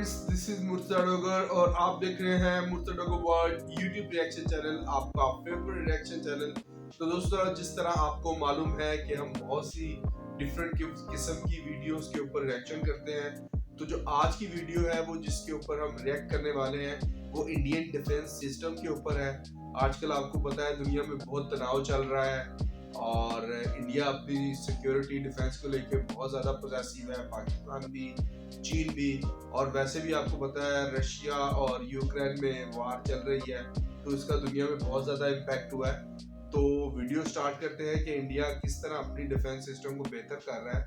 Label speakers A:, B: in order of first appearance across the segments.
A: Friends, this is Murtaza Dogar और आप देख रहे हैं Murtaza Dogar world YouTube reaction channel, आपका फेवरेट रिएक्शन चैनल। तो दोस्तों, जिस तरह आपको मालूम है कि हम बहुत सी डिफरेंट किस्म की वीडियोस के ऊपर रिएक्शन करते हैं, तो जो आज की वीडियो है वो जिसके ऊपर हम रिएक्ट करने वाले हैं वो इंडियन डिफेंस सिस्टम के ऊपर है। आजकल आपको पता है दुनिया में बहुत तनाव चल रहा है और इंडिया अपनी सिक्योरिटी डिफेंस को लेकर बहुत ज़्यादा पॉजिटिव है, पाकिस्तान भी, चीन भी, और वैसे भी आपको पता है रशिया और यूक्रेन में वार चल रही है, तो इसका दुनिया में बहुत ज़्यादा इम्पैक्ट हुआ है। तो वीडियो स्टार्ट करते हैं कि इंडिया किस तरह अपनी डिफेंस सिस्टम को बेहतर कर रहा है।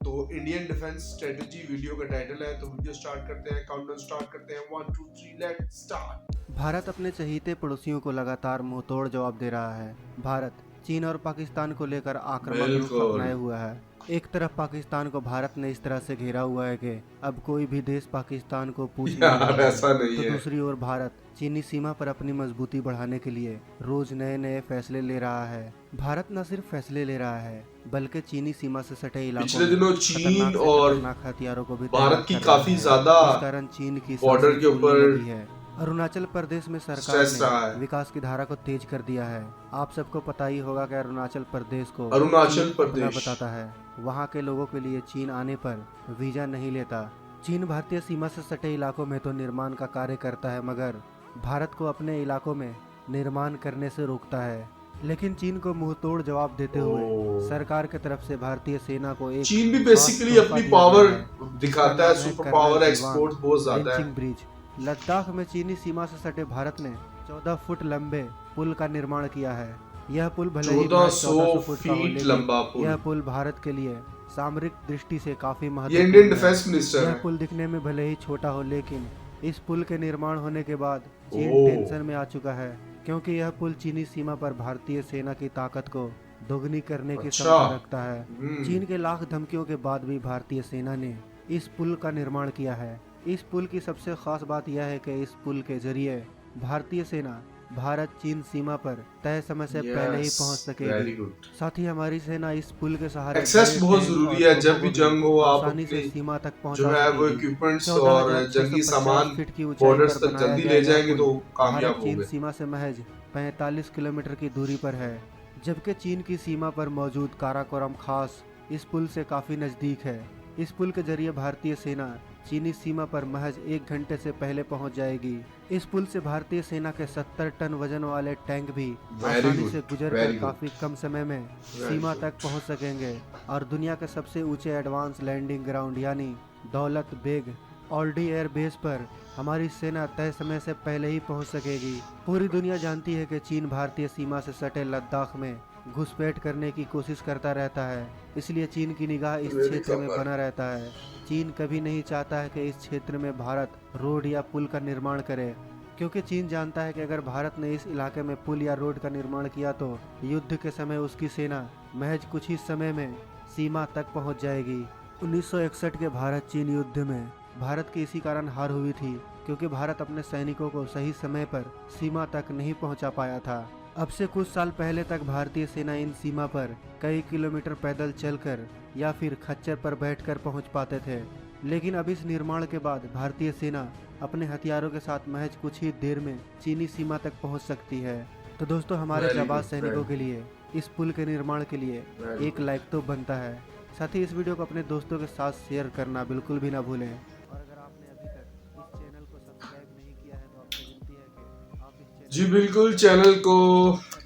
A: तो इंडियन डिफेंस स्ट्रेटजी वीडियो का टाइटल है, तो वीडियो स्टार्ट करते हैं, काउंटडाउन स्टार्ट करते हैं, 1 2 3 लेट्स स्टार्ट।
B: भारत अपने चहीते पड़ोसियों को लगातार मुंहतोड़ जवाब दे रहा है। भारत चीन और पाकिस्तान को लेकर आक्रामक रुख अपनाए हुआ है। एक तरफ पाकिस्तान को भारत ने इस तरह से घेरा हुआ है कि अब कोई भी देश पाकिस्तान को पूछ नहीं
A: ऐसा नहीं
B: तो
A: है।
B: दूसरी ओर भारत चीनी सीमा पर अपनी मजबूती बढ़ाने के लिए रोज नए नए फैसले ले रहा है। भारत न सिर्फ फैसले ले रहा है बल्कि चीनी सीमा से सटे इलाकों
A: पिछले दिनों चीन और
B: खतरनाक हथियारों को भी
A: भारत की काफी ज्यादा
B: इस कारण चीन की
A: बॉर्डर के ऊपर
B: लगी है। अरुणाचल प्रदेश में सरकार ने विकास की धारा को तेज कर दिया है। आप सबको पता ही होगा कि अरुणाचल प्रदेश को अपना बताता है। वहाँ के लोगों के लिए चीन आने पर वीजा नहीं लेता। चीन भारतीय सीमा से सटे इलाकों में तो निर्माण का कार्य करता है, मगर भारत को अपने इलाकों में निर्माण करने से रोकता है। लेकिन चीन को मुंहतोड़ जवाब देते हुए सरकार की तरफ से भारतीय सेना को एक
A: चीन भी बेसिकली अपनी पावर दिखाता है, सुपर पावर एक्सपोर्ट बहुत ज्यादा है।
B: ब्रिज लद्दाख में चीनी सीमा से सटे भारत ने 14 फुट लंबे पुल का निर्माण किया है। यह पुल भले ही 1400 फुट का हो, लेकिन यह पुल भारत के लिए सामरिक दृष्टि से काफी महत्वपूर्ण है। यह पुल दिखने में भले ही छोटा हो, लेकिन इस पुल के निर्माण होने के बाद चीन टेंशन में आ चुका है, क्योंकि यह पुल चीनी सीमा पर भारतीय सेना की ताकत को दोगुनी करने की क्षमता रखता है। चीन के लाख धमकियों के बाद भी भारतीय सेना ने इस पुल का निर्माण किया है। इस पुल की सबसे खास बात यह है कि इस पुल के जरिए भारतीय सेना भारत चीन सीमा पर तय समय से पहले ही पहुंच सकेगी। साथ ही हमारी सेना इस पुल के सहारे
A: एक्सेस बहुत जरूरी है। जब भी जंग हो, आप
B: आसानी से सीमा तक
A: जो है वो इक्विपमेंट्स और जंगी सामान बॉर्डर्स तक जल्दी ले जाएंगे तो कामयाब होंगे।
B: चीन सीमा से महज 45 किलोमीटर की दूरी पर है, जबकि चीन की सीमा पर मौजूद काराकोरम खास इस पुल से काफी नजदीक है। इस पुल के जरिए भारतीय सेना चीनी सीमा पर महज 1 घंटे से पहले पहुंच जाएगी। इस पुल से भारतीय सेना के 70 टन वजन वाले टैंक भी आसानी से गुजरकर काफी कम समय में सीमा तक पहुंच सकेंगे। और दुनिया के सबसे ऊंचे एडवांस लैंडिंग ग्राउंड यानी दौलत बेग ऑल्डी एयर बेस पर हमारी सेना तय समय से पहले ही पहुंच सकेगी। पूरी दुनिया जानती है कि चीन भारतीय सीमा से सटे लद्दाख में घुसपैठ करने की कोशिश करता रहता है, इसलिए चीन की निगाह इस क्षेत्र में बना रहता है। चीन कभी नहीं चाहता है कि इस क्षेत्र में भारत रोड या पुल का निर्माण करे, क्योंकि चीन जानता है कि अगर भारत ने इस इलाके में पुल या रोड का निर्माण किया तो युद्ध के समय उसकी सेना महज कुछ ही समय में सीमा तक पहुंच जाएगी। 1961 के भारत चीन युद्ध में भारत की इसी कारण हार हुई थी, क्योंकि भारत अपने सैनिकों को सही समय पर सीमा तक नहीं पहुंचा पाया था। अब से कुछ साल पहले तक भारतीय सेना इन सीमा पर कई किलोमीटर पैदल चलकर या फिर खच्चर पर बैठकर पहुंच पाते थे, लेकिन अब इस निर्माण के बाद भारतीय सेना अपने हथियारों के साथ महज कुछ ही देर में चीनी सीमा तक पहुंच सकती है। तो दोस्तों, हमारे जाबाज सैनिकों के लिए इस पुल के निर्माण के लिए एक लाइक तो बनता है। साथ ही इस वीडियो को अपने दोस्तों के साथ शेयर करना बिल्कुल भी ना भूलें। और अगर आपने अभी तक इस चैनल को सब्सक्राइब नहीं किया है तो आपसे विनती है कि आप इस चैनल
A: जी बिल्कुल, चैनल को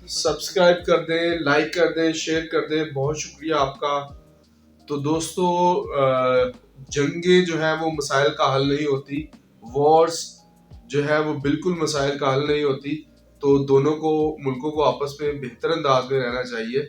A: सब्सक्राइब कर दें, लाइक कर दें, शेयर कर दें। बहुत शुक्रिया आपका। तो दोस्तों, जंगे जो है वो मसाइल का हल नहीं होती, वॉर्स जो है वो बिल्कुल मसाइल का हल नहीं होती। तो दोनों को मुल्कों को आपस में बेहतर अंदाज में रहना चाहिए।